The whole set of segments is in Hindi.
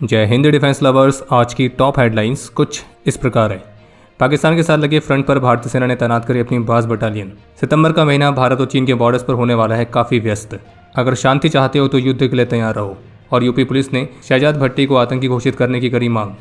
जय हिंद डिफेंस लवर्स। आज की टॉप हेडलाइंस कुछ इस प्रकार है। पाकिस्तान के साथ लगे फ्रंट पर भारतीय सेना ने तैनात करी अपनी बाज बटालियन। सितंबर का महीना भारत और चीन के बॉर्डर्स पर होने वाला है काफ़ी व्यस्त। अगर शांति चाहते हो तो युद्ध के लिए तैयार रहो। और यूपी पुलिस ने शहजाद भट्टी को आतंकी घोषित करने की करी मांग।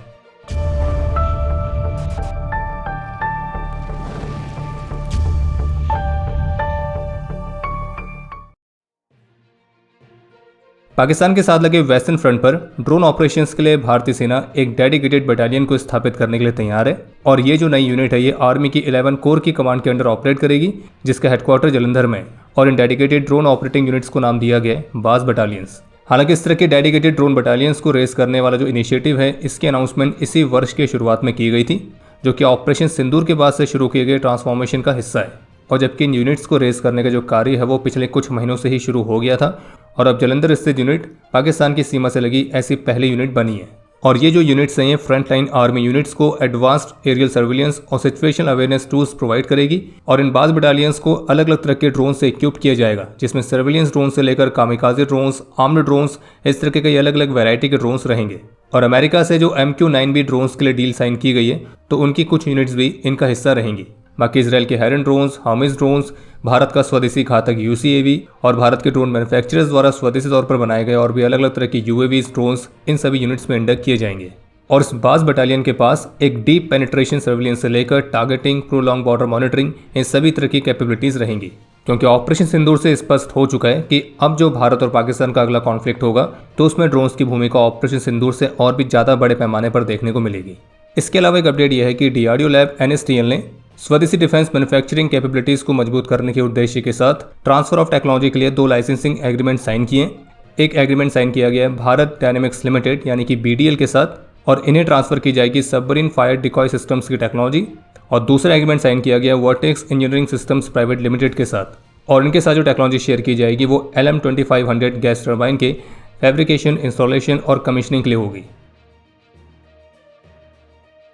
पाकिस्तान के साथ लगे वेस्टर्न फ्रंट पर ड्रोन ऑपरेशंस के लिए भारतीय सेना एक डेडिकेटेड बटालियन को स्थापित करने के लिए तैयार है। और ये जो नई यूनिट है ये आर्मी की 11 कोर की कमांड के अंडर ऑपरेट करेगी, जिसका हेडक्वार्टर जलंधर में। और इन डेडिकेटेड ड्रोन ऑपरेटिंग यूनिट्स को नाम दिया गया है बाज बटालियंस। हालांकि इस तरह के डेडिकेटेड ड्रोन बटालियंस को रेस करने वाला जो इनिशिएटिव है, इसकी अनाउंसमेंट इसी वर्ष के शुरुआत में की गई थी, जो कि ऑपरेशन सिंदूर के बाद से शुरू किए गए ट्रांसफॉर्मेशन का हिस्सा है। और जबकि इन यूनिट्स को रेस करने का जो कार्य है वो पिछले कुछ महीनों से ही शुरू हो गया था। और अब जलंधर स्थित यूनिट पाकिस्तान की सीमा से लगी ऐसी पहली यूनिट बनी है। और ये जो यूनिट्स हैं ये फ्रंट लाइन आर्मी यूनिट्स को एडवांस्ड एरियल सर्विलेंस और सिचुएशनल अवेयरनेस टूल्स प्रोवाइड करेगी। और इन बाज बटालियंस को अलग अलग तरह के ड्रोन से इक्विप किया जाएगा, जिसमें सर्विलेंस ड्रोन से लेकर कामिकाजे ड्रोन्स, आर्म्ड ड्रोन्स, इस तरह के कई अलग अलग वैरायटी के ड्रोन्स रहेंगे। और अमेरिका से जो MQ-9B ड्रोन्स के लिए डील साइन की गई है, तो उनकी कुछ यूनिट्स भी इनका हिस्सा रहेंगी। बाकी इसराइल के हेरन ड्रोन्स, हामिस ड्रोन्स, भारत का स्वदेशी घातक UCAV और भारत के ड्रोन मैन्युफैक्चरर्स द्वारा स्वदेशी तौर पर बनाए गए और भी अलग अलग तरह के UAVs ड्रोन्स इन सभी यूनिट्स में इंडक्ट किए जाएंगे। और इस बाज बटालियन के पास एक डीप पेनिट्रेशन सर्विलेंस से लेकर टारगेटिंग, प्रोलॉन्ग बॉर्डर मॉनिटरिंग, इन सभी तरह की कैपेबिलिटीज रहेंगी। क्योंकि ऑपरेशन सिंदूर से स्पष्ट हो चुका है कि अब जो भारत और पाकिस्तान का अगला कॉन्फ्लिक्ट होगा, तो उसमें ड्रोन्स की भूमिका ऑपरेशन सिंदूर से और भी ज़्यादा बड़े पैमाने पर देखने को मिलेगी। इसके अलावा एक अपडेट यह है कि DRDO लैब NSTL ने स्वदेशी डिफेंस मैन्युफैक्चरिंग कैपेबिलिटीज को मजबूत करने के उद्देश्य के साथ ट्रांसफर ऑफ टेक्नोलॉजी के लिए 2 लाइसेंसिंग एग्रीमेंट साइन किए। एक एग्रीमेंट साइन किया गया है भारत डायनेमिक्स लिमिटेड यानी कि BDL के साथ, और इन्हें ट्रांसफर की जाएगी सबमरीन फायर डिकॉय सिस्टम्स की टेक्नोलॉजी। और दूसरा एग्रीमेंट साइन किया गया vertex engineering systems private limited के साथ, और इनके साथ जो टेक्नोलॉजी शेयर की जाएगी वो LM2500 गैस टर्बाइन के फैब्रिकेशन, इंस्टॉलेशन और कमीशनिंग के लिए होगी।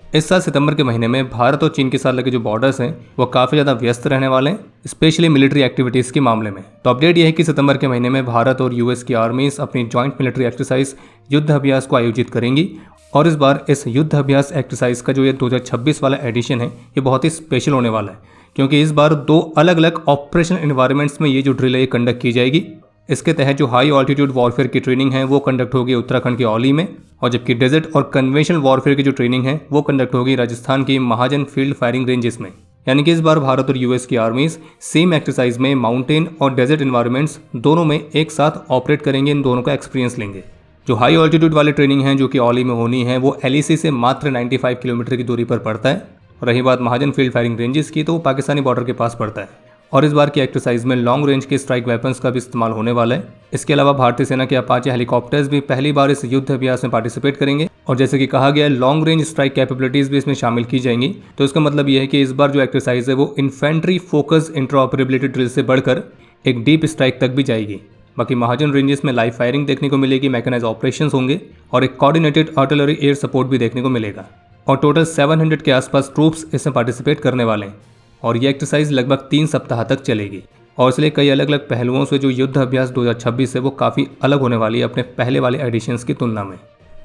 इस साल सितंबर के महीने में भारत और चीन के साथ लगे जो बॉर्डर्स हैं वो काफ़ी ज़्यादा व्यस्त रहने वाले हैं, स्पेशली मिलिट्री एक्टिविटीज़ के मामले में। तो अपडेट यह है कि सितंबर के महीने में भारत और US की आर्मीज अपनी जॉइंट मिलिट्री एक्सरसाइज युद्ध अभ्यास को आयोजित करेंगी। और इस बार इस युद्ध अभ्यास एक्सरसाइज का जो ये 2026 वाला एडिशन है ये बहुत ही स्पेशल होने वाला है, क्योंकि इस बार 2 अलग अलग ऑपरेशनल इन्वायरमेंट्स में ये जो ड्रिल है ये कंडक्ट की जाएगी। इसके तहत जो हाई ऑल्टीट्यूड वॉरफेयर की ट्रेनिंग है वो कंडक्ट होगी उत्तराखंड के औली में, और जबकि डेजर्ट और कन्वेंशनल वॉरफेयर की जो ट्रेनिंग है वो कंडक्ट होगी राजस्थान की महाजन फील्ड फायरिंग रेंजेस में। यानी कि इस बार भारत और US की आर्मीज सेम एक्सरसाइज में माउंटेन और डेजर्ट इन्वायरमेंट्स दोनों में एक साथ ऑपरेट करेंगे, इन दोनों का एक्सपीरियंस लेंगे। जो हाई ऑल्टीट्यूड वाली ट्रेनिंग है जो कि औली में होनी है वो LAC से मात्र 95 किलोमीटर की दूरी पर पड़ता है। रही बात महाजन फील्ड फायरिंग रेंजेस की, तो वो पाकिस्तानी बॉर्डर के पास पड़ता है। और इस बार की एक्सरसाइज में लॉन्ग रेंज के स्ट्राइक वेपन्स का भी इस्तेमाल होने वाला है। इसके अलावा भारतीय सेना के अपाचे हेलीकॉप्टर्स भी पहली बार इस युद्ध अभ्यास में पार्टिसिपेट करेंगे। और जैसे कि कहा गया है लॉन्ग रेंज स्ट्राइक कैपेबिलिटीज भी इसमें शामिल की जाएंगी। तो इसका मतलब यह है कि इस बार जो एक्सरसाइज है वो इन्फेंट्री फोकस इंटरऑपरेबिलिटी ड्रिल से बढ़कर एक डीप स्ट्राइक तक भी जाएगी। बाकी महाजन रेंजेस में लाइव फायरिंग देखने को मिलेगी, मैकेनाइज ऑपरेशंस होंगे और एक कोऑर्डिनेटेड आर्टिलरी एयर सपोर्ट भी देखने को मिलेगा। और टोटल 700 के आसपास ट्रूप्स इसमें पार्टिसिपेट करने वाले हैं। और ये एक्सरसाइज लगभग 3 सप्ताह तक चलेगी। और इसलिए कई अलग अलग पहलुओं से जो युद्ध अभ्यास 2026 है वो काफ़ी अलग होने वाली है अपने पहले वाले एडिशंस की तुलना में।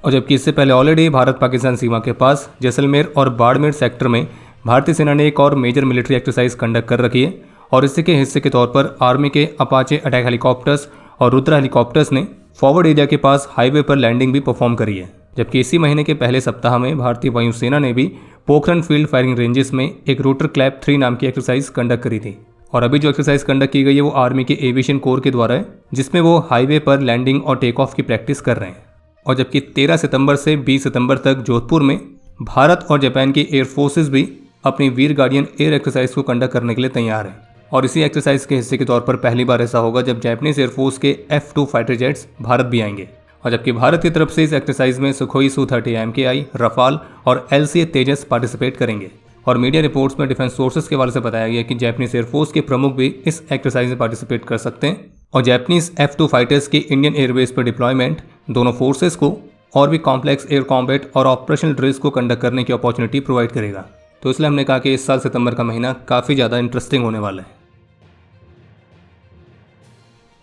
और जबकि इससे पहले ऑलरेडी भारत पाकिस्तान सीमा के पास जैसलमेर और बाड़मेर सेक्टर में भारतीय सेना ने एक और मेजर मिलिट्री एक्सरसाइज कंडक्ट कर रखी है। और इसी के हिस्से के तौर पर आर्मी के अपाचे अटैक हेलीकॉप्टर्स और रुद्रा हेलीकॉप्टर्स ने फॉरवर्ड एरिया के पास हाईवे पर लैंडिंग भी परफॉर्म करी है। जबकि इसी महीने के पहले सप्ताह में भारतीय वायुसेना ने भी पोखरण फील्ड फायरिंग रेंजेस में एक रोटर क्लैप 3 नाम की एक्सरसाइज कंडक्ट करी थी। और अभी जो एक्सरसाइज कंडक्ट की गई है वो आर्मी के एविएशन कोर के द्वारा है, जिसमें वो हाईवे पर लैंडिंग और टेक ऑफ की प्रैक्टिस कर रहे हैं। और जबकि 13 सितंबर से 20 सितंबर तक जोधपुर में भारत और जापान की एयर फोर्सेज भी अपनी वीर गार्डियन एयर एक्सरसाइज को कंडक्ट करने के लिए तैयार है। और इसी एक्सरसाइज के हिस्से के तौर पर पहली बार ऐसा होगा जब जापानीज एयरफोर्स के F-2 फाइटर जेट्स भारत भी आएंगे। और जबकि भारत की तरफ से इस एक्सरसाइज में सुखोई Su-30 MKI, रफाल और LCA तेजस पार्टिसिपेट करेंगे। और मीडिया रिपोर्ट्स में डिफेंस सोर्सेज के हवाले से बताया गया कि जापानीज एयरफोर्स के प्रमुख भी इस एक्सरसाइज में पार्टिसिपेट कर सकते हैं। और जापानीज F-2 फाइटर्स की इंडियन एयरबेस पर डिप्लॉयमेंट दोनों फोर्सेज को और भी कॉम्प्लेक्स एयर कॉम्बैट और ऑपरेशनल ड्रिल्स को कंडक्ट करने की अपॉर्चुनिटी प्रोवाइड करेगा। तो इसलिए हमने कहा कि इस साल सितंबर का महीना काफ़ी ज़्यादा इंटरेस्टिंग होने वाला है।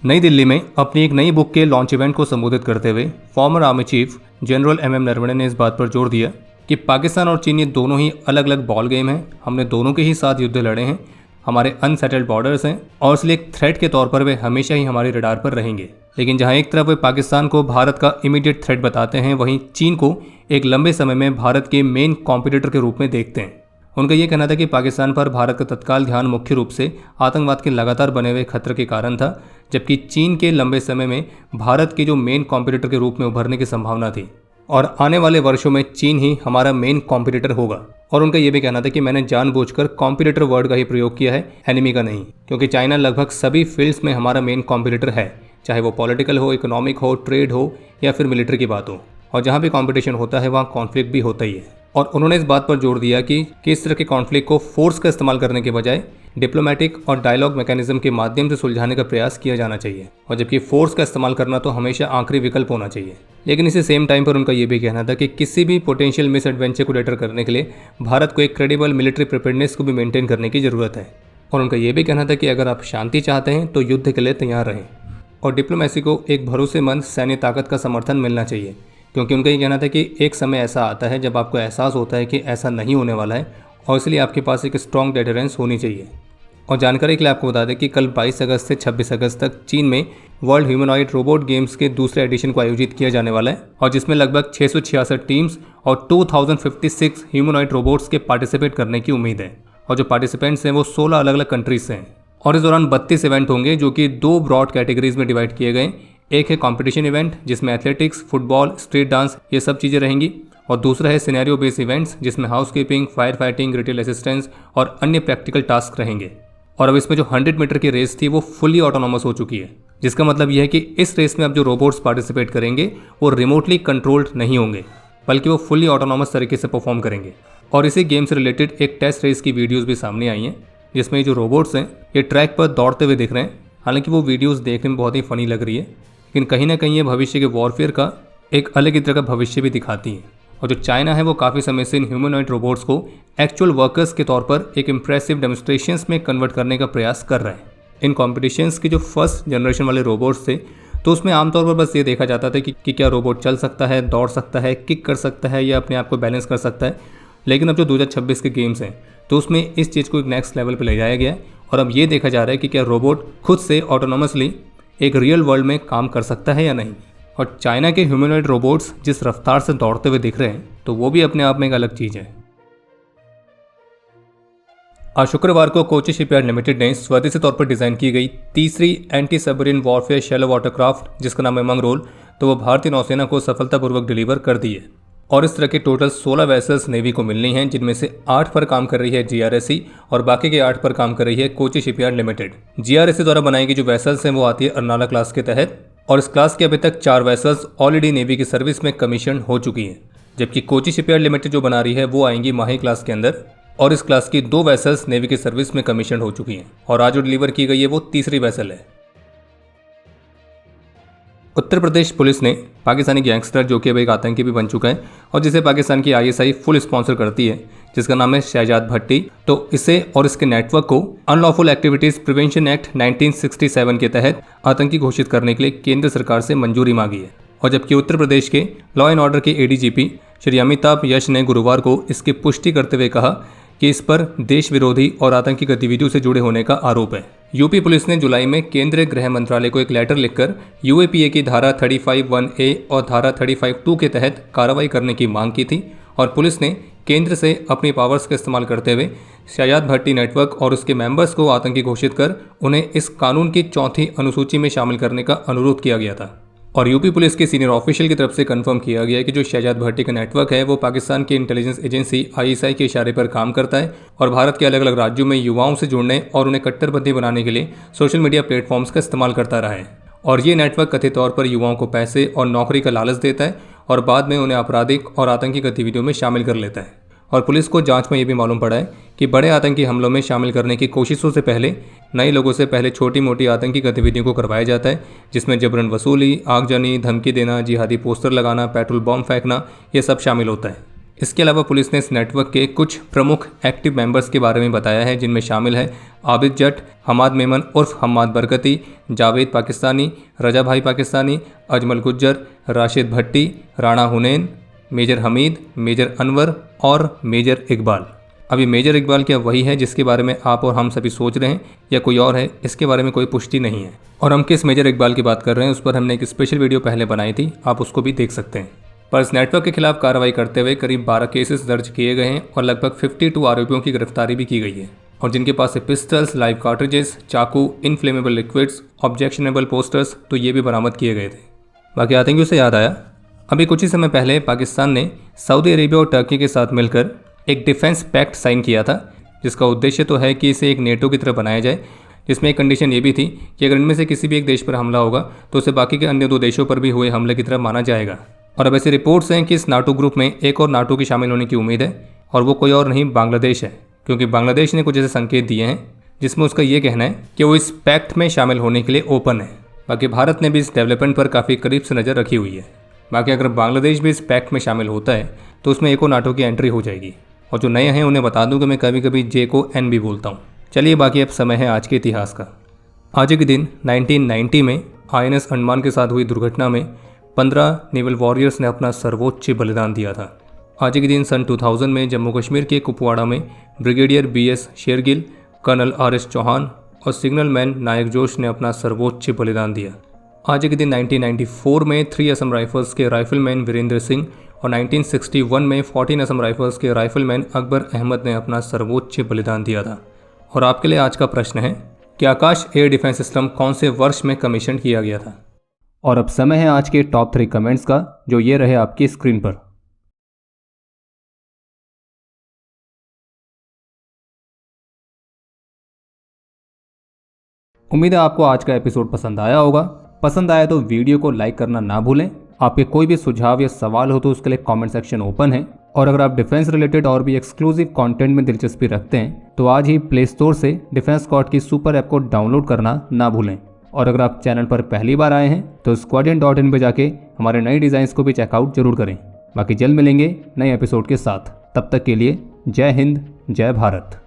नई दिल्ली में अपनी एक नई बुक के लॉन्च इवेंट को संबोधित करते हुए farmer army chief general MM Naravane ने इस बात पर जोर दिया कि पाकिस्तान और चीन ये दोनों ही अलग अलग बॉल गेम हैं। हमने दोनों के ही साथ युद्ध लड़े हैं, हमारे अनसेटल्ड बॉर्डर्स हैं और इसलिए एक थ्रेट के तौर पर वे हमेशा ही हमारे रडार पर रहेंगे। लेकिन जहां एक तरफ वे पाकिस्तान को भारत का इमीडिएट थ्रेट बताते हैं, वहीं चीन को एक लंबे समय में भारत के मेन कॉम्पिटिटर के रूप में देखते हैं। उनका यह कहना था कि पाकिस्तान पर भारत का तत्काल ध्यान मुख्य रूप से आतंकवाद के लगातार बने हुए खतरे के कारण था, जबकि चीन के लंबे समय में भारत के जो मेन कॉम्पिटिटर के रूप में उभरने की संभावना थी और आने वाले वर्षों में चीन ही हमारा मेन कॉम्पिटिटर होगा। और उनका यह भी कहना था कि मैंने जानबूझकर कॉम्पिटिटर वर्ड का ही प्रयोग किया है, एनिमी का नहीं, क्योंकि चाइना लगभग सभी फील्ड्स में हमारा मेन कॉम्पिटिटर है, चाहे वो पॉलिटिकल हो, इकोनॉमिक हो, ट्रेड हो या फिर मिलिट्री की बात हो। और जहाँ भी कॉम्पिटिशन होता है वहाँ कॉन्फ्लिक्ट भी होता ही है। और उन्होंने इस बात पर जोर दिया कि किस तरह के कॉन्फ्लिक्ट को फोर्स का इस्तेमाल करने के बजाय डिप्लोमेटिक और डायलॉग मैकेनिज्म के माध्यम से सुलझाने का प्रयास किया जाना चाहिए, और जबकि फोर्स का इस्तेमाल करना तो हमेशा आखिरी विकल्प होना चाहिए। लेकिन इसी सेम टाइम पर उनका यह भी कहना था कि किसी भी पोटेंशियल मिस एडवेंचर को डेटर करने के लिए भारत को एक क्रेडिबल मिलिट्री प्रिपेयर्डनेस को भी मेंटेन करने की जरूरत है। और उनका यह भी कहना था कि अगर आप शांति चाहते हैं तो युद्ध के लिए तैयार रहें, और डिप्लोमेसी को एक भरोसेमंद सैन्य ताकत का समर्थन मिलना चाहिए, क्योंकि उनका ये कहना था कि एक समय ऐसा आता है जब आपको एहसास होता है कि ऐसा नहीं होने वाला है, और इसलिए आपके पास एक स्ट्रॉन्ग डेटरेंस होनी चाहिए। और जानकारी के लिए आपको बता दें कि कल 22 अगस्त से 26 अगस्त तक चीन में वर्ल्ड ह्यूमनॉइड रोबोट गेम्स के दूसरे एडिशन को आयोजित किया जाने वाला है, और जिसमें लगभग 666 टीम्स और 2056 ह्यूमनॉइड रोबोट्स के पार्टिसिपेट करने की उम्मीद है। और जो पार्टिसिपेंट्स हैं वो 16 अलग अलग कंट्रीज से हैं। और इस दौरान 32 इवेंट होंगे, जो कि 2 ब्रॉड कैटेगरीज में डिवाइड किए गए। एक है कंपटीशन इवेंट, जिसमें एथलेटिक्स, फुटबॉल, स्ट्रीट डांस ये सब चीज़ें रहेंगी, और दूसरा है सिनेरियो बेस्ड इवेंट्स, जिसमें housekeeping, fire fighting, retail assistance और अन्य प्रैक्टिकल टास्क रहेंगे। और अब इसमें जो 100 मीटर की रेस थी वो फुली ऑटोनॉमस हो चुकी है, जिसका मतलब यह है कि इस रेस में अब जो रोबोट्स पार्टिसिपेट करेंगे वो रिमोटली कंट्रोल्ड नहीं होंगे, बल्कि वो फुली ऑटोनॉमस तरीके से परफॉर्म करेंगे। और इसी गेम से रिलेटेड एक टेस्ट रेस की वीडियोज़ भी सामने आई हैं, जिसमें जो रोबोट्स हैं ये ट्रैक पर दौड़ते हुए दिख रहे हैं। हालांकि वो वीडियोज़ देखने में बहुत ही फनी लग रही है, लेकिन कहीं ना कहीं ये भविष्य के वॉरफेयर का एक अलग ही तरह का भविष्य भी दिखाती है। और जो चाइना है वो काफ़ी समय से इन ह्यूमनॉइड रोबोट्स को एक्चुअल वर्कर्स के तौर पर एक इंप्रेसिव डेमोन्स्ट्रेशंस में कन्वर्ट करने का प्रयास कर रहा है। इन कॉम्पिटिशन्स के जो फर्स्ट जनरेशन वाले रोबोट्स थे, तो उसमें आमतौर पर बस ये देखा जाता था कि क्या रोबोट चल सकता है, दौड़ सकता है, किक कर सकता है या अपने आप को बैलेंस कर सकता है। लेकिन अब जो 2026 के गेम्स हैं, तो उसमें इस चीज़ को एक नेक्स्ट लेवल पर ले जाया गया है, और अब ये देखा जा रहा है कि क्या रोबोट खुद से ऑटोनॉमसली एक रियल वर्ल्ड में काम कर सकता है या नहीं। और चाइना के ह्यूमनॉइड रोबोट्स जिस रफ्तार से दौड़ते हुए दिख रहे हैं, तो वो भी अपने आप में एक अलग चीज़ है। आज शुक्रवार को कोची शिपयार्ड लिमिटेड ने स्वदेशी तौर पर डिज़ाइन की गई तीसरी anti submarine warfare shallow watercraft, जिसका नाम है मंगरोल, तो वो भारतीय नौसेना को सफलतापूर्वक डिलीवर कर दी है। और इस तरह के टोटल 16 वेसल्स नेवी को मिलनी हैं, जिनमें से 8 पर काम कर रही है GRSE और बाकी के 8 पर काम कर रही है कोची शिपयार्ड लिमिटेड। GRSE द्वारा बनाई गई जो वेसल्स हैं वो आती है अर्नाला क्लास के तहत, और इस क्लास के अभी तक 4 वेसल्स ऑलरेडी नेवी की सर्विस में कमीशन हो चुकी हैं, जबकि कोची शिपयार्ड लिमिटेड जो बना रही है वो आएंगी माही क्लास के अंदर, और इस क्लास की 2 वेसल्स नेवी की सर्विस में कमीशन हो चुकी हैं, और आज जो डिलीवर की गई है वो तीसरी वेसल है। उत्तर प्रदेश पुलिस ने पाकिस्तानी गैंगस्टर, जो कि अब एक आतंकी भी बन चुका है और जिसे पाकिस्तान की ISI फुल स्पॉन्सर करती है, जिसका नाम है शहजाद भट्टी, तो इसे और इसके नेटवर्क को अनलॉफुल एक्टिविटीज प्रिवेंशन एक्ट 1967 के तहत आतंकी घोषित करने के लिए केंद्र सरकार से मंजूरी मांगी है। और जबकि उत्तर प्रदेश के लॉ एंड ऑर्डर के ADGP श्री अमिताभ यश ने गुरुवार को इसकी पुष्टि करते हुए कहा कि इस पर देश विरोधी और आतंकी गतिविधियों से जुड़े होने का आरोप है। यूपी पुलिस ने जुलाई में केंद्रीय गृह मंत्रालय को एक लेटर लिखकर UAPA की धारा 35(1)A और धारा 35(2) के तहत कार्रवाई करने की मांग की थी, और पुलिस ने केंद्र से अपनी पावर्स का इस्तेमाल करते हुए शहजाद भट्टी नेटवर्क और उसके मेंबर्स को आतंकी घोषित कर उन्हें इस कानून की 4थी अनुसूची में शामिल करने का अनुरोध किया गया था। और यूपी पुलिस के सीनियर ऑफिशियल की तरफ से कंफर्म किया गया है कि जो शहजाद भट्टी का नेटवर्क है वो पाकिस्तान की इंटेलिजेंस एजेंसी ISI के इशारे पर काम करता है, और भारत के अलग अलग राज्यों में युवाओं से जुड़ने और उन्हें कट्टरपंथी बनाने के लिए सोशल मीडिया प्लेटफॉर्म्स का इस्तेमाल करता रहा है। और ये नेटवर्क कथित तौर पर युवाओं को पैसे और नौकरी का लालच देता है और बाद में उन्हें आपराधिक और आतंकी गतिविधियों में शामिल कर लेता है। और पुलिस को जांच में ये भी मालूम पड़ा है कि बड़े आतंकी हमलों में शामिल करने की कोशिशों से पहले नए लोगों से पहले छोटी मोटी आतंकी गतिविधियों को करवाया जाता है, जिसमें जबरन वसूली, आगजनी, धमकी देना, जिहादी पोस्टर लगाना, पेट्रोल बम फेंकना, ये सब शामिल होता है। इसके अलावा पुलिस ने इस नेटवर्क के कुछ प्रमुख एक्टिव मेंबर्स के बारे में बताया है, जिनमें शामिल है आबिद जट, हमाद मेमन उर्फ हम्माद बरकती, जावेद पाकिस्तानी, रजा भाई पाकिस्तानी, अजमल गुज्जर, राशिद भट्टी, राणा हुनैन, मेजर हमीद, मेजर अनवर और मेजर इकबाल। अभी मेजर इकबाल क्या वही है जिसके बारे में आप और हम सभी सोच रहे हैं या कोई और है, इसके बारे में कोई पुष्टि नहीं है। और हम किस मेजर इकबाल की बात कर रहे हैं उस पर हमने एक स्पेशल वीडियो पहले बनाई थी, आप उसको भी देख सकते हैं। पर इस नेटवर्क के खिलाफ कार्रवाई करते हुए करीब 12 केसेस दर्ज किए गए हैं और लगभग 52 आरोपियों की गिरफ्तारी भी की गई है, और जिनके पास से पिस्टल्स, लाइव कार्ट्रिजेस, चाकू, इनफ्लेमेबल लिक्विड्स, ऑब्जेक्शनेबल पोस्टर्स तो ये भी बरामद किए गए थे। बाकी आतंकियों से याद आया, अभी कुछ ही समय पहले पाकिस्तान ने सऊदी अरेबिया और टर्की के साथ मिलकर एक डिफेंस पैक्ट साइन किया था, जिसका उद्देश्य तो है कि इसे एक नेटो की तरह बनाया जाए, जिसमें एक कंडीशन ये भी थी कि अगर इनमें से किसी भी एक देश पर हमला होगा तो उसे बाकी के अन्य 2 देशों पर भी हुए हमले की तरह माना जाएगा। और अब ऐसी रिपोर्ट्स हैं कि इस नाटो ग्रुप में एक और नाटो के शामिल होने की उम्मीद है, और वो कोई और नहीं बांग्लादेश है, क्योंकि बांग्लादेश ने कुछ ऐसे संकेत दिए हैं जिसमें उसका ये कहना है कि वो इस पैक्ट में शामिल होने के लिए ओपन है। बाकी भारत ने भी इस डेवलपमेंट पर काफ़ी करीब से नज़र रखी हुई है। बाकी अगर बांग्लादेश भी इस पैक्ट में शामिल होता है तो उसमें एक और नाटो की एंट्री हो जाएगी। और जो नए हैं उन्हें बता दूं कि मैं कभी कभी जे को एन भी बोलता हूँ। चलिए बाकी अब समय है आज के इतिहास का। आज के दिन 1990 में INS अंडमान के साथ हुई दुर्घटना में 15 नेवल वॉरियर्स ने अपना सर्वोच्च बलिदान दिया था। आज के दिन सन 2000 में जम्मू कश्मीर के कुपवाड़ा में brigadier BS Shergill, colonel RS Chauhan और सिग्नल मैन नायक जोश ने अपना सर्वोच्च बलिदान दिया। आज के दिन 1994 में 3 असम राइफल्स के राइफलमैन वीरेंद्र सिंह और 1961 में 14 असम राइफल्स के राइफलमैन अकबर अहमद ने अपना सर्वोच्च बलिदान दिया था। और आपके लिए आज का प्रश्न है कि आकाश एयर डिफेंस सिस्टम कौन से वर्ष में कमीशन किया गया था। और अब समय है आज के टॉप 3 कमेंट्स का, जो ये रहे आपकी स्क्रीन पर। उम्मीद है आपको आज का एपिसोड पसंद आया होगा। पसंद आया तो वीडियो को लाइक करना ना भूलें। आपके कोई भी सुझाव या सवाल हो तो उसके लिए कमेंट सेक्शन ओपन है। और अगर आप डिफेंस रिलेटेड और भी एक्सक्लूसिव कंटेंट में दिलचस्पी रखते हैं तो आज ही प्ले स्टोर से डिफेंस स्क्वाड की सुपर ऐप को डाउनलोड करना ना भूलें। और अगर आप चैनल पर पहली बार आए हैं तो squadron.in पे जाके हमारे नए डिज़ाइंस को भी चेकआउट जरूर करें। बाकी जल्द मिलेंगे नए एपिसोड के साथ, तब तक के लिए जय हिंद, जय भारत।